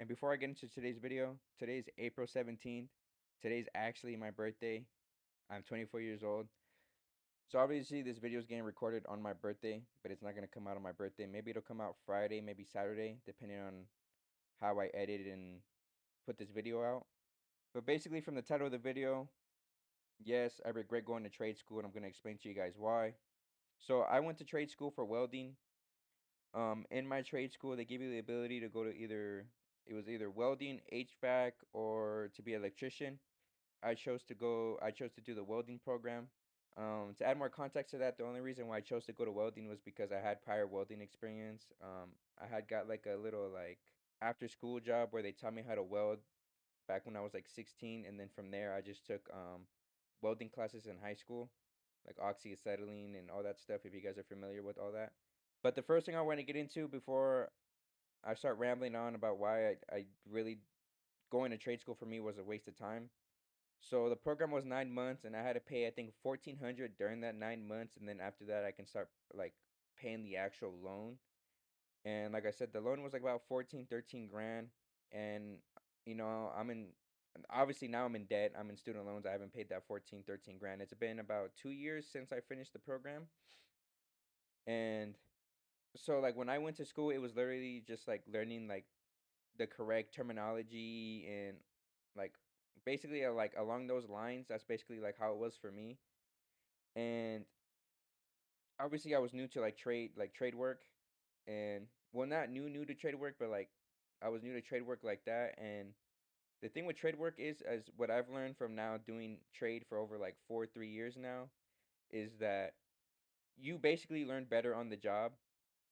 And before I get into today's video, today's April 17th. Today's actually my birthday. I'm 24 years old. So obviously this video is getting recorded on my birthday, but it's not going to come out on my birthday. Maybe it'll come out Friday, maybe Saturday, depending on how I edit and put this video out. But basically from the title of the video, yes, I regret going to trade school and I'm going to explain to you guys why. So I went to trade school for welding. In my trade school, they give you the ability to go to either welding, HVAC, or to be an electrician. I chose to do the welding program. To add more context to that, the only reason why I chose to go to welding was because I had prior welding experience. I had got like a little like after school job where they taught me how to weld back when I was like 16, and then from there I just took welding classes in high school, like oxyacetylene and all that stuff. If you guys are familiar with all that. But the first thing I want to get into before I start rambling on about why I really going to trade school for me was a waste of time. So the program was 9 months, and I had to pay I think 1,400 during that 9 months, and then after that I can start like paying the actual loan. And like I said, the loan was like about 14, 13 grand, and I'm in. Obviously now I'm in debt. I'm in student loans. I haven't paid that 14, 13 grand. It's been about 2 years since I finished the program, and so like when I went to school, it was literally just like learning like the correct terminology and like basically like along those lines. That's basically like how it was for me. And obviously I was new to like trade work, and well, not new to trade work, but like I was new to trade work like that. And the thing with trade work is, as what I've learned from now doing trade for over like 3 years now, is that you basically learn better on the job,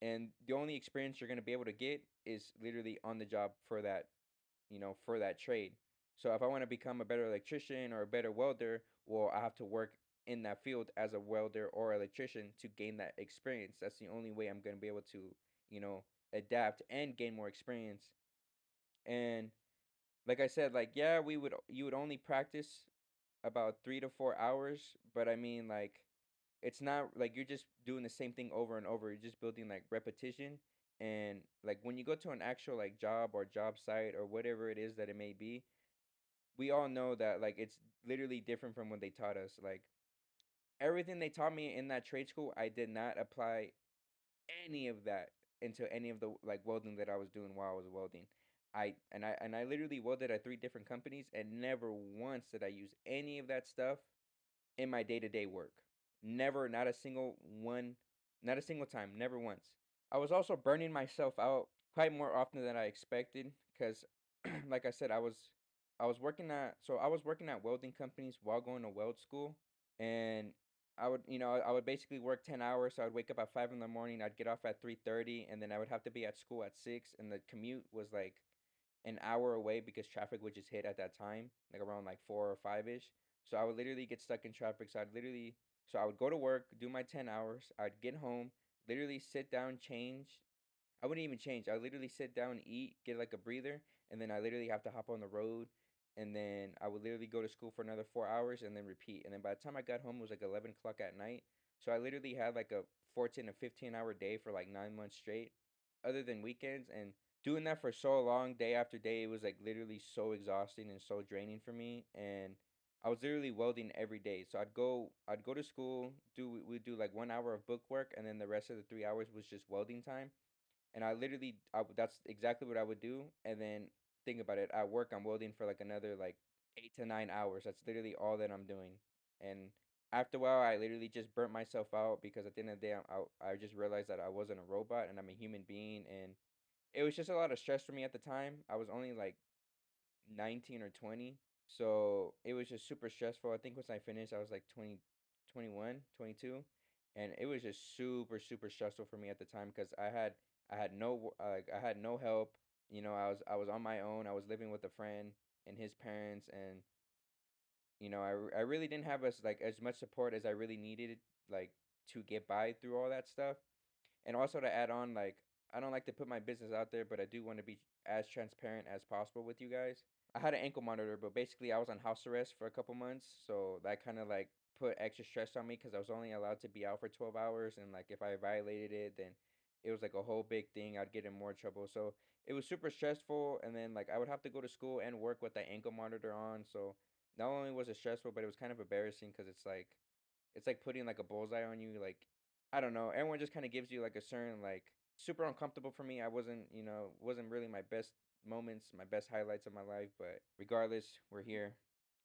and the only experience you're going to be able to get is literally on the job for that, for that trade. So if I want to become a better electrician or a better welder, well, I have to work in that field as a welder or electrician to gain that experience. That's the only way I'm going to be able to, you know, adapt and gain more experience. And like I said, like yeah, we would you would only practice about 3 to 4 hours, but I mean like it's not like you're just doing the same thing over and over. You're just building like repetition. And like when you go to an actual like job or job site or whatever it is that it may be, we all know that like it's literally different from what they taught us. Like everything they taught me in that trade school, I did not apply any of that into any of the like welding that I was doing while I was welding. I literally welded at three different companies, and never once did I use any of that stuff in my day-to-day work. Never, not a single one, not a single time, never once. I was also burning myself out quite more often than I expected because like I said, I was working at welding companies while going to weld school, and I would basically work 10 hours. So I would wake up at 5 in the morning, I'd get off at 3:30, and then I would have to be at school at 6, and the commute was like an hour away because traffic would just hit at that time, like around like 4 or 5 ish. So I would literally get stuck in traffic. So I would go to work, do my 10 hours. I'd get home, literally sit down, change. I wouldn't even change. I would literally sit down, eat, get like a breather, and then I literally have to hop on the road. And then I would literally go to school for another 4 hours and then repeat. And then by the time I got home, it was like 11 o'clock at night. So I literally had like a 14 to 15 hour day for like 9 months straight, other than weekends. And doing that for so long, day after day, it was like literally so exhausting and so draining for me. And I was literally welding every day. So I'd go to school, we'd do like 1 hour of book work, and then the rest of the 3 hours was just welding time. And that's exactly what I would do. And then think about it, at work I'm welding for like another like 8 to 9 hours. That's literally all that I'm doing. And after a while, I literally just burnt myself out because at the end of the day, I just realized that I wasn't a robot and I'm a human being, and it was just a lot of stress for me at the time. I was only like 19 or 20. So it was just super stressful. I think once I finished, I was like 20, 21, 22, and it was just super, super stressful for me at the time because I had no help. I was on my own. I was living with a friend and his parents, and I really didn't have as much support as I really needed, like to get by through all that stuff. And also to add on, like I don't like to put my business out there, but I do want to be as transparent as possible with you guys. I had an ankle monitor, but basically I was on house arrest for a couple months, so that kind of like put extra stress on me because I was only allowed to be out for 12 hours, and like if I violated it, then it was like a whole big thing. I'd get in more trouble. So it was super stressful. And then like I would have to go to school and work with the ankle monitor on. So not only was it stressful, but it was kind of embarrassing because it's like putting like a bullseye on you. Like I don't know, everyone just kind of gives you like a certain like super uncomfortable for me. I wasn't, wasn't really my best moments, my best highlights of my life. But regardless, we're here.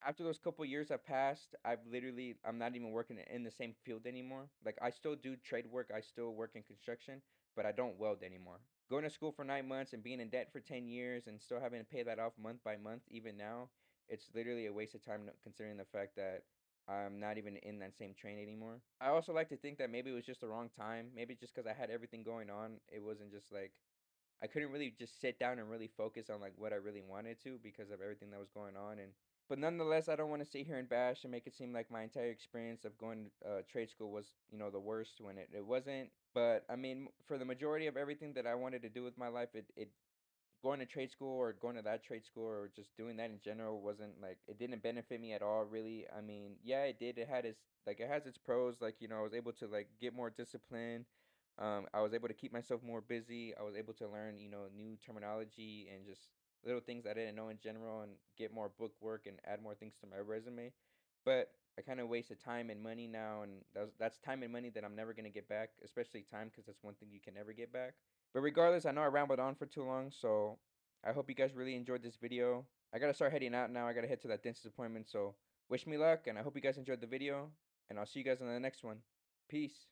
After those couple years have passed, I'm not even working in the same field anymore. Like I still do trade work, I still work in construction, but I don't weld anymore. Going to school for 9 months and being in debt for 10 years and still having to pay that off month by month, even now, it's literally a waste of time considering the fact that I'm not even in that same train anymore. I also like to think that maybe it was just the wrong time. Maybe just because I had everything going on, it wasn't just like I couldn't really just sit down and really focus on like what I really wanted to because of everything that was going on. And but nonetheless, I don't want to sit here and bash and make it seem like my entire experience of going to trade school was, the worst when it wasn't. But I mean, for the majority of everything that I wanted to do with my life, it going to trade school or going to that trade school or just doing that in general wasn't like it didn't benefit me at all really. I mean, yeah, it did. It has its pros. Like, I was able to like get more discipline. I was able to keep myself more busy. I was able to learn, new terminology and just little things I didn't know in general and get more book work and add more things to my resume. But I kind of wasted time and money now, and that's time and money that I'm never gonna get back, especially time because that's one thing you can never get back. But regardless, I know I rambled on for too long, so I hope you guys really enjoyed this video. I gotta start heading out now. I gotta head to that dentist appointment, so wish me luck, and I hope you guys enjoyed the video, and I'll see you guys in the next one. Peace.